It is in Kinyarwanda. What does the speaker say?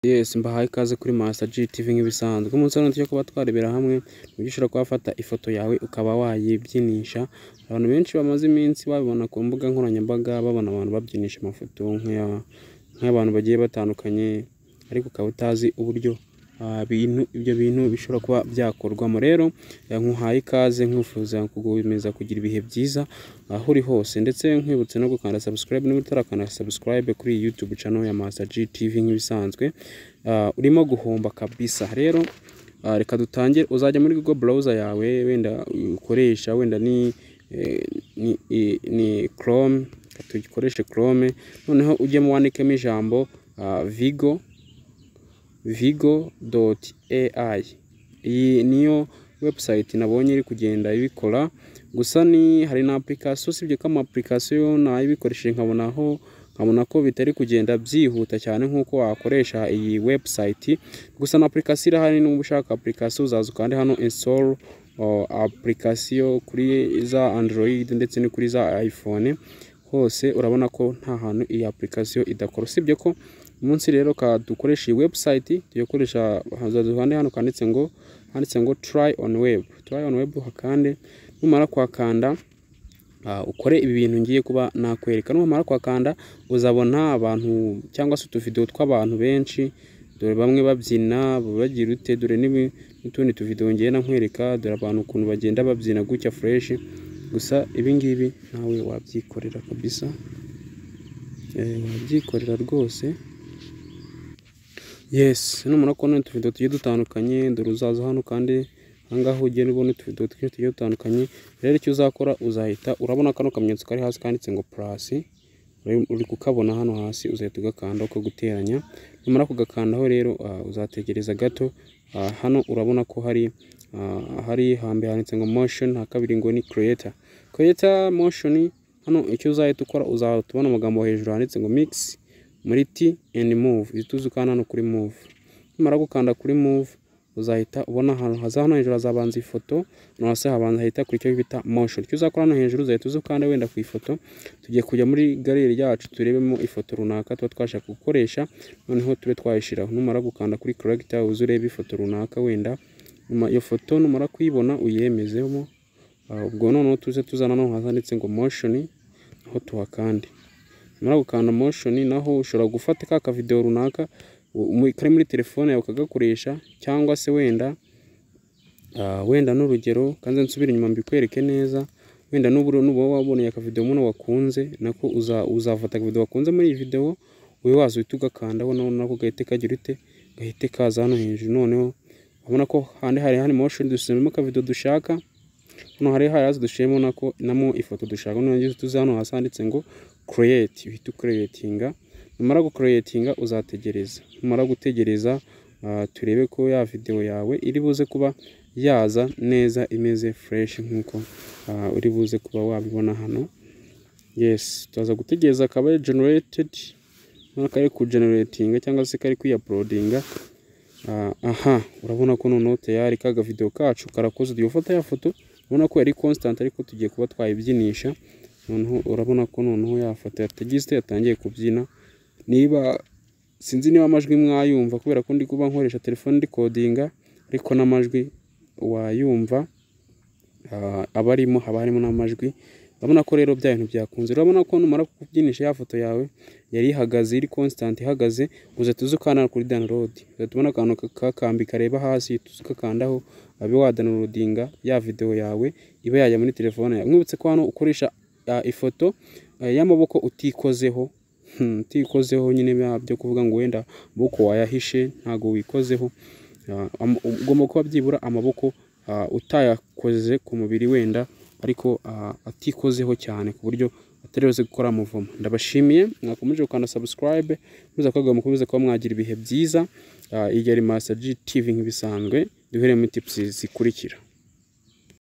Yes, mbahaye ikaze kuri Master G TV nk'ibisanzwe. Umunsi hano tujya kuba twarebera hamwe uburyo ushobora kubafata ifoto yawe ukaba wayibyinisha. Abantu benshi bamaze iminsi babibona ku mbuga nkoranyambaga, babona abantu babyinisha amafoto nk'abantu bagiye batandukanye, ariko ukaba utazi uburyo ibyo bintu bishobora kuba byakorwamo. Rero nkuhaye ikaze nkufuza kugumeza kugira ibihe byiza aho uri hose, ndetse nkwibutse no gukanda subscribe niba utarakanda subscribe kuri YouTube channel ya Master G TV nk'ibisanzwe. Urimo guhomba kabisa. Rero reka dutangire. Uzajya muri Google browser yawe, wenda ukoresha wenda ni Chrome, tugikoreshe Chrome. Noneho ujye mu wandikemo ijambo vigo.ai. iyi niyo website nabonye iri kugenda ibikora. Gusa hari na application, sibye ko ama application nayibikoresheje nkabona ko bitari kugenda byihuta cyane nkuko wakoresha iyi website. Gusa na application irahari, n'ubu ushaka application uzaza kandi hano install application kuri za Android ndetse no kuri za iPhone. Hose urabona ko nta hantu iyi application idakora. Sibye ko umunsi rero ka dukoresha iyi website tuyokoresha hazazihande hano kanditse ngo try on web. Hakande numara kwakanda ukore ibi bintu ngiye kuba nakwereka. Numara kwakanda uzabona abantu cyangwa se utuvideo tw'abantu benshi, dore bamwe babyina bagira ute, dore n'utundi tuvideo ngiye nakwereka, dore abantu ukuntu bagenda babyina gutya fresh. Gusa ibi ngibi nawe wabyikorera kabisa, wabyikorera rwose. Yes, numara kubona utuvideo tugiye dutandukanye, dore uzaza hano kandi ahangaho ugenda ubona utuvideo tugiye dutandukanye. Rero icyo uzakora uzahita urabona kano kamenyetso kari hasi kanditse ngo plus, uri kukabona hano hasi, uzahita ugakanda uko guteranya. Numara kugakandaho rero uzategereza gato. Hano urabona ko hari hambe handitse ngo motion, hakabiri ngo ni creator motion. Hano icyo uzahita ukora uzatubona amagambo hejuru handitse ngo mix muri T and move. Ituze ukana no kuri move. Numara gukanda kuri move uzahita ubona hano hejuru hazabanza ifoto, no se habanza hita kuri cyo bita motion. Icyo uzakora hano hejuru uzahita uzukanda wenda ku ifoto, tugiye kujya muri gallery yacu turebemo ifoto runaka tuba twashaka gukoresha, noneho tube twayishiraho. Numara gukanda kuri character uzurebe ifoto runaka wenda, iyo foto numara kuyibona uyemezemo. Ubwo noneho tuze tuzana no hazanditse ngo motion, aho tuhakande. Numara gukanda motion naho ushobora gufata ka video runaka kari muri telefone yawe ukagakoresha, cyangwa se wenda n'urugero kanze nsubira inyuma mbikwereke neza. Wenda nuba waboneye aka video muno wakunze, nako uzafata ka video wakunze muri iyi video uyu wazo ugakanda nako gahite kagira ute, gahite kaza hano hejuru. Noneho ubona ko hari motion dusubiramo ka video dushaka. Hano hari hazi dushemo nako namo ifoto dushaka. Noneho tuze hano hasanditse ngo create, uhita creatinga. Numara gucreatinga uzategereza. Numara gutegereza turebe ko ya video yawe iri buze kuba yaza neza imeze fresh nkuko uri buze kuba wabibona hano. Yes, tuza gutegereza akaba generated, kari ku generating cyangwa se kari kuyuploadinga. Urabona ko noneho tayari kaga video kacu karakoze. Dufata ya foto ubona ko yari constant, ariko tugiye kuba twayibyinisha. Noneho urabona ko noneho ya foto yatangiye kubyina. Niba sinzi niba amajwi mwayumva kubera ko ndi kuba nkoresha telefone ndi codinga, ariko n'amajwi wayumva abarimo habarimo n'amajwi. Urabona ko rero bya bintu byakunze. Urabona ko numara kubyinisha ya foto yawe yari ihagaze, iri constant ihagaze, uze tuzukana kuri download. Tubona akantu kakambi kareba hasi, tuzukakandaho abe wa downloadinga ya video yawe ibe yajya muri telefone yawe. Mwibutse ko hano ukoresha ifoto y'amaboko utikozeho nyine byo kuvuga ngo wenda boko wayahishe, ntago wikozeho. Ugomba kuba byibura amaboko utayakoze ku mubiri wenda, ariko atikozeho cyane ku buryo atareze gukora muvumo. Ndabashimiye mwakomeje gukanda subscribe, mukomeze kuba mwagira ibihe byiza. Iyi yari Master G TV nk'ibisanzwe, duhere mu tips zikurikira.